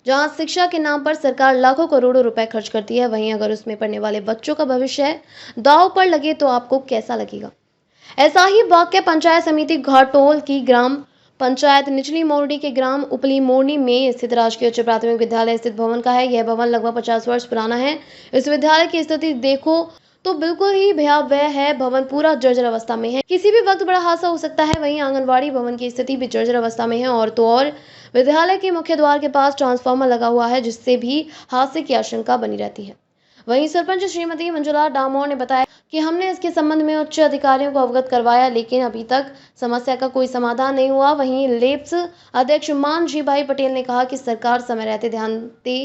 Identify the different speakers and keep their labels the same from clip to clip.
Speaker 1: जहां शिक्षा के नाम पर सरकार लाखों करोड़ों रुपए खर्च करती है, वहीं अगर उसमें पढ़ने वाले बच्चों का भविष्य दांव पर लगे तो आपको कैसा लगेगा। ऐसा ही वाक्य पंचायत समिति घाटोल की ग्राम पंचायत निचली मोरडी के ग्राम उपली मोरनी में स्थित राजकीय उच्च प्राथमिक विद्यालय स्थित भवन का है। यह भवन लगभग 50 वर्ष पुराना है। इस विद्यालय की स्थिति देखो तो बिल्कुल ही भयावह है। भवन पूरा जर्जर अवस्था में है, किसी भी वक्त बड़ा हादसा हो सकता है। वहीं आंगनबाड़ी भवन की स्थिति भी जर्जर अवस्था में है और तो और विद्यालय के मुख्य द्वार के पास ट्रांसफार्मर लगा हुआ है, जिससे भी हादसे की आशंका बनी रहती है। वहीं सरपंच श्रीमती मंजुला डामोर ने बताया कि हमने इसके संबंध में उच्च अधिकारियों को अवगत करवाया, लेकिन अभी तक समस्या का कोई समाधान नहीं हुआ। वहीं लेप्स अध्यक्ष मानजी भाई पटेल ने कहा कि सरकार समय रहते ध्यान दे,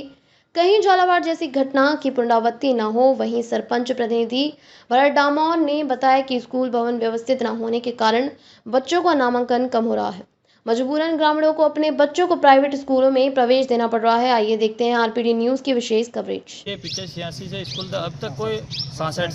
Speaker 1: कहीं झालावाड़ जैसी घटना की पुनरावृत्ति न हो। वहीं सरपंच प्रतिनिधि भरत डामोर ने बताया कि स्कूल भवन व्यवस्थित न होने के कारण बच्चों का नामांकन कम हो रहा है। मजबूरन ग्रामीणों को अपने बच्चों को प्राइवेट स्कूलों में प्रवेश देना पड़ रहा है। आइए देखते हैं आरपीडी न्यूज की विशेष कवरेज।
Speaker 2: ये पीछे 86 से स्कूल था, अब तक कोई 66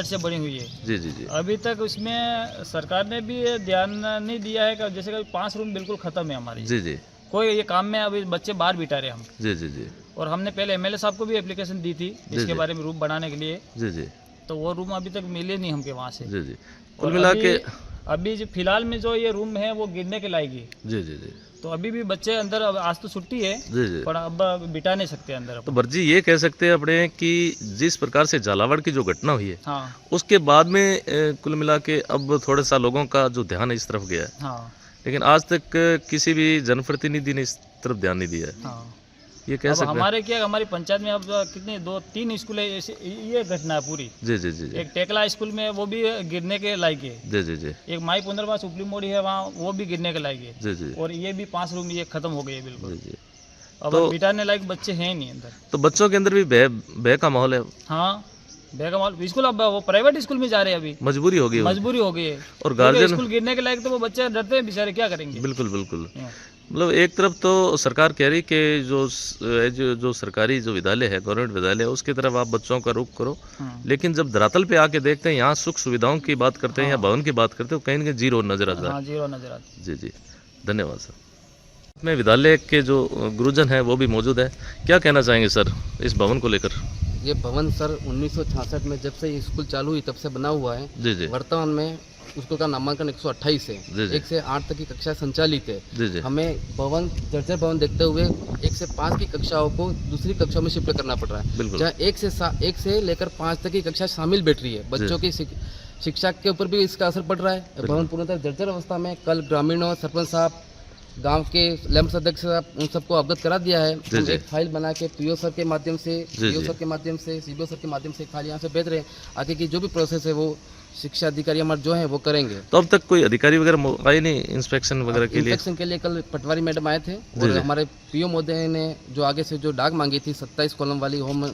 Speaker 2: से बनी हुई है।
Speaker 3: जी जी जी।
Speaker 2: अभी तक उसमें सरकार ने भी ध्यान नहीं दिया है कि जैसे कि 5 रूम बिल्कुल खत्म है हमारी।
Speaker 3: जी जी।
Speaker 2: कोई ये काम में अभी बच्चे बाहर बिठा रहे हम।
Speaker 3: जी जी जी।
Speaker 2: और हमने पहले एमएलए साहब को भी एप्लीकेशन दी थी इसके बारे में रूम बनाने के लिए।
Speaker 3: जी जी।
Speaker 2: तो वो रूम अभी तक मिले नहीं हमके वहाँ से।
Speaker 3: जी जी। कुल मिला के
Speaker 2: अभी जो फिलहाल में जो ये रूम है वो गिरने के लायक है।
Speaker 3: जी जी जी।
Speaker 2: तो अभी भी बच्चे अंदर, अब आज तो छुट्टी है
Speaker 3: जी जी।
Speaker 2: पर अब बिठा नहीं सकते अंदर।
Speaker 3: तो भरत जी ये कह सकते हैं अपने कि जिस प्रकार से झालावाड़ की जो घटना हुई है,
Speaker 2: हाँ
Speaker 3: उसके बाद में कुल मिला के अब थोड़ा सा लोगों का जो ध्यान इस तरफ गया है,
Speaker 2: हाँ
Speaker 3: लेकिन आज तक किसी भी जनप्रतिनिधि ने इस तरफ ध्यान नहीं दिया है।
Speaker 2: हाँ।
Speaker 3: ये कह
Speaker 2: अब
Speaker 3: सकते हैं।
Speaker 2: हमारे क्या, हमारी पंचायत में अब कितने 2-3 स्कूल है ऐसे, ये घटना है पूरी।
Speaker 3: जी जी जी जी।
Speaker 2: एक टेकला स्कूल में वो भी गिरने के लायक है।
Speaker 3: जी जी जी।
Speaker 2: एक माई पुनर्वास उपली मोड़ी है वहाँ, वो भी गिरने के लायक है।
Speaker 3: जी जी।
Speaker 2: और ये भी 5 रूम ये खत्म हो गए है बिल्कुल।
Speaker 3: जी जी।
Speaker 2: अब
Speaker 3: तो
Speaker 2: बिठाने लायक बच्चे हैं नहीं अंदर।
Speaker 3: तो बच्चों के अंदर भी भय का माहौल है।
Speaker 2: हाँ बेगमाल स्कूल, अब वो प्राइवेट स्कूल में जा रहे हैं अभी।
Speaker 3: मजबूरी हो गई।
Speaker 2: मजबूरी हो गई है
Speaker 3: और गार्जियन
Speaker 2: स्कूल गिरने के लायक, तो वो बच्चे डरते हैं बेचारे, क्या करेंगे।
Speaker 3: बिल्कुल बिल्कुल।
Speaker 2: हाँ।
Speaker 3: मतलब एक तरफ तो सरकार कह रही कि जो सरकारी जो विद्यालय है, गवर्नमेंट विद्यालय है, उसकी तरफ आप बच्चों का रुख करो, लेकिन जब धरातल पे आके देखते हैं, यहाँ सुख सुविधाओं की बात करते हैं या भवन की बात करते हैं, कहीं ना कहीं जीरो नजर आता है।
Speaker 2: हाँ जीरो नजर आता है।
Speaker 3: जी जी, धन्यवाद सर। में विद्यालय के जो गुरुजन है वो भी मौजूद है, क्या कहना चाहेंगे सर इस भवन को लेकर।
Speaker 4: ये भवन सर 1966 में जब से ये स्कूल चालू हुई तब से बना हुआ है।
Speaker 3: जी जी।
Speaker 4: वर्तमान में स्कूल का नामांकन 128 है।
Speaker 3: जी जी।
Speaker 4: 1 से 8 तक की कक्षा संचालित है।
Speaker 3: जी जी।
Speaker 4: हमें भवन जर्जर भवन देखते हुए 1 से 5 की कक्षाओं को दूसरी कक्षाओं में शिफ्ट करना पड़ रहा है।
Speaker 3: बिल्कुल।
Speaker 4: जहाँ 1 से लेकर 5 तक की कक्षा शामिल बैठ रही है। बच्चों की शिक्षा के ऊपर भी इसका असर पड़ रहा है। भवन पूर्णतः जर्जर अवस्था में। कल ग्रामीणों, सरपंच साहब, गांव के लैम्प अध्यक्ष साहब, उन सबको अवगत करा दिया है। हम एक फाइल बना के पीओ सर के माध्यम से, सीओ सर के माध्यम से, सीबीओ सर के माध्यम से फाइल यहाँ से भेज रहे हैं। आगे की जो भी प्रोसेस है वो शिक्षा अधिकारी हमारे जो है वो करेंगे।
Speaker 3: तो अब तक कोई अधिकारी वगैरह आए नहीं इंस्पेक्शन वगैरह के लिए?
Speaker 4: इंस्पेक्शन के लिए कल पटवारी मैडम आए थे और हमारे पीओ महोदय ने जो आगे से जो डाक मांगी थी 27 कॉलम वाली, होम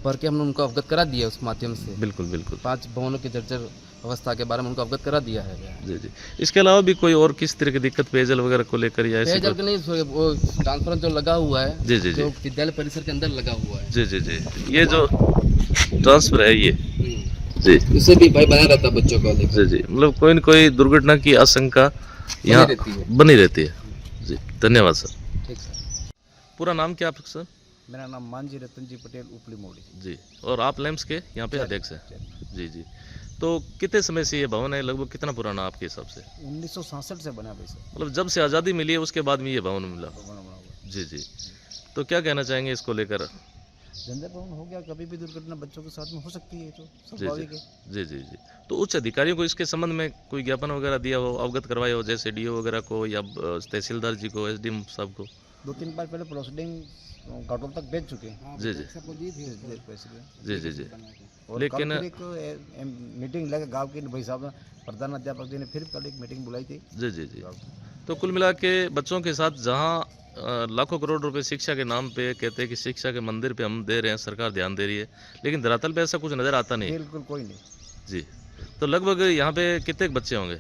Speaker 4: भर के हमने उनको अवगत करा दिया उस माध्यम से।
Speaker 3: बिल्कुल बिल्कुल।
Speaker 4: 5 भवनों की जर्जर अवस्था के बारे में उनको अवगत करा दिया है।
Speaker 3: जी जी। इसके अलावा भी कोई और किस तरह की दिक्कत पेयजल वगैरह को लेकर या ऐसी?
Speaker 4: पेयजल के नहीं, वो ट्रांसफार्मर जो लगा हुआ है,
Speaker 3: जी जी जी,
Speaker 4: जो विद्यालय परिसर के अंदर लगा हुआ है।
Speaker 3: जी जी जी, ये जो ट्रांसफर है ये, जी,
Speaker 4: इससे भी भाई बना रहता बच्चों को लेकर।
Speaker 3: जी जी, मतलब कोई न कोई दुर्घटना की आशंका यहाँ बनी रहती है। जी धन्यवाद सर।
Speaker 4: ठीक सर।
Speaker 3: पूरा नाम क्या आपका सर?
Speaker 2: मेरा नाम मानजी रतन जी पटेल, उपली मोड़ी।
Speaker 3: जी, और आप लैम्प्स के यहाँ पे अध्यक्ष हैं? जी जी। तो कितने समय से ये भवन है, लगभग कितना पुराना आपके हिसाब से?
Speaker 2: 1967 से बना भाई सर।
Speaker 3: मतलब जब से आज़ादी मिली है उसके बाद में ये भवन मिला? जी जी। तो क्या कहना चाहेंगे इसको लेकर?
Speaker 2: जर्जर भवन हो गया, कभी भी दुर्घटना बच्चों के साथ में हो सकती है, तो
Speaker 3: जी
Speaker 2: स्वाभाविक है।
Speaker 3: जी जी जी। तो उच्च अधिकारियों को इसके संबंध में कोई ज्ञापन वगैरह दिया हो, अवगत करवाया हो, जैसे डीओ वगैरह को या तहसीलदार जी को, एसडीएम साहब को?
Speaker 2: 2-3 बार पहले प्रोसीडिंग घाटोल तक भेज चुके हैं।
Speaker 3: जी जी जी जी जी।
Speaker 2: और
Speaker 3: लेकिन
Speaker 2: कल फिर एक मीटिंग लगे गांव के भाई साहब, प्रधान अध्यापक जी ने फिर कल एक मीटिंग बुलाई थी।
Speaker 3: जी जी जी। तो कुल मिला के बच्चों के साथ जहाँ लाखों करोड़ रुपए शिक्षा के नाम पे कहते हैं कि शिक्षा के मंदिर पे हम दे रहे हैं, सरकार ध्यान दे रही है, लेकिन धरातल पे ऐसा कुछ नज़र आता नहीं।
Speaker 2: बिल्कुल कोई नहीं।
Speaker 3: जी। तो लगभग यहाँ पे कितने बच्चे होंगे?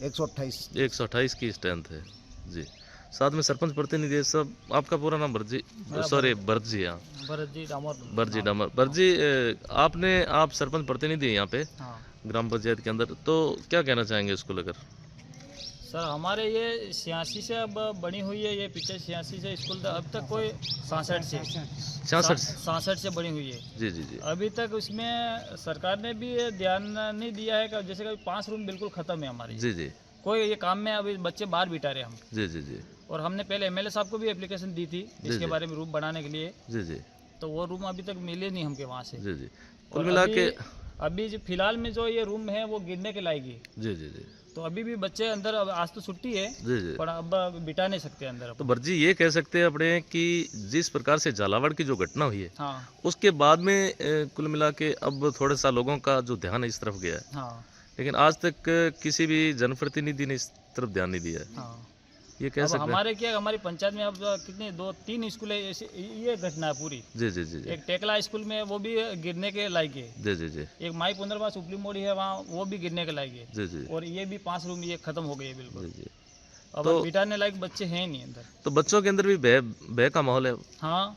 Speaker 2: 128
Speaker 3: की स्ट्रेंथ है। जी। साथ में सरपंच प्रतिनिधि सब। आपका पूरा नाम भरत जी, सॉरी भरत जी, हाँ भरत जी डामर। भरत जी, आप सरपंच प्रतिनिधि हैं यहाँ पे ग्राम पंचायत के अंदर, तो क्या कहना चाहेंगे इसको लेकर?
Speaker 2: सर हमारे ये 86 से अब बनी हुई है, ये पीछे 86 से स्कूल था, अब तक कोई 66 से
Speaker 3: 66
Speaker 2: से बनी हुई है।
Speaker 3: जी जी जी
Speaker 2: अभी तक उसमें सरकार ने भी ये ध्यान नहीं दिया है कि जैसे कि 5 रूम बिल्कुल ख़त्म है हमारे,
Speaker 3: जी जी
Speaker 2: कोई ये काम में अभी बच्चे बाहर बिठा रहे हम।
Speaker 3: जी जी जी
Speaker 2: और हमने पहले एमएलए साहब को भी एप्लीकेशन दी थी इसके
Speaker 3: जी।
Speaker 2: बारे में रूम बनाने के लिए,
Speaker 3: जी जी
Speaker 2: तो वो रूम अभी तक मिले नहीं हमके वहाँ से।
Speaker 3: जी जी कुल
Speaker 2: और
Speaker 3: मिला के
Speaker 2: अभी जो फिलहाल में जो ये रूम है वो गिरने के लायक है,
Speaker 3: जी जी जी
Speaker 2: तो अभी भी बच्चे अंदर, अब आज तो छुट्टी है
Speaker 3: जी जी
Speaker 2: पर अब बिठा नहीं सकते अंदर अब।
Speaker 3: तो भरजी ये कह सकते हैं अपने कि जिस प्रकार से झालावाड़ की जो घटना हुई है
Speaker 2: हाँ
Speaker 3: उसके बाद में कुल मिला के अब थोड़ा सा लोगों का जो ध्यान है इस तरफ गया है,
Speaker 2: हाँ
Speaker 3: लेकिन आज तक किसी भी जनप्रतिनिधि ने इस तरफ ध्यान नहीं दिया है,
Speaker 2: हाँ।
Speaker 3: ये कह
Speaker 2: अब
Speaker 3: सकते हैं।
Speaker 2: हमारे क्या, हमारी पंचायत में अब कितने 2-3 स्कूल है ऐसे, ये घटना है पूरी।
Speaker 3: जी जी जी जी
Speaker 2: एक टेकला स्कूल में वो भी गिरने के लायक है,
Speaker 3: जी जी जी
Speaker 2: एक माई पुंदरवास उपली मोड़ी है वहाँ, वो भी गिरने के लायक है,
Speaker 3: जी जी
Speaker 2: और ये भी 5 रूम ये खत्म हो गए हैं बिल्कुल।
Speaker 3: जी जी
Speaker 2: अब
Speaker 3: तो-
Speaker 2: बिठाने लायक बच्चे हैं नहीं अंदर।
Speaker 3: तो बच्चों के अंदर भी भय भय का माहौल है,
Speaker 2: हाँ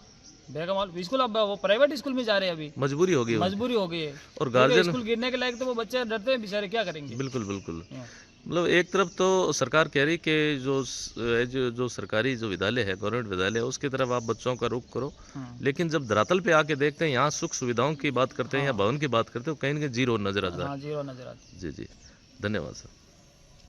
Speaker 2: बेगमाल स्कूल, अब वो प्राइवेट स्कूल में जा रहे हैं अभी,
Speaker 3: मजबूरी होगी
Speaker 2: मजबूरी हो गई है।
Speaker 3: और
Speaker 2: क्योंकि
Speaker 3: गार्जियन
Speaker 2: स्कूल गिरने के लायक तो वो बच्चे डरते हैं बेचारे, क्या करेंगे।
Speaker 3: बिल्कुल बिल्कुल
Speaker 2: हाँ।
Speaker 3: मतलब एक तरफ तो सरकार कह रही कि जो सरकारी जो विद्यालय है, गवर्नमेंट विद्यालय है, उसकी तरफ आप बच्चों का रुख करो,
Speaker 2: हाँ।
Speaker 3: लेकिन जब धरातल पे आके देखते हैं, यहाँ सुख सुविधाओं की बात करते हैं या भवन की बात करते हैं, तो कहीं ना कहीं जीरो नजर आता है।
Speaker 2: हाँ जीरो नजर आती है।
Speaker 3: जी जी धन्यवाद सर।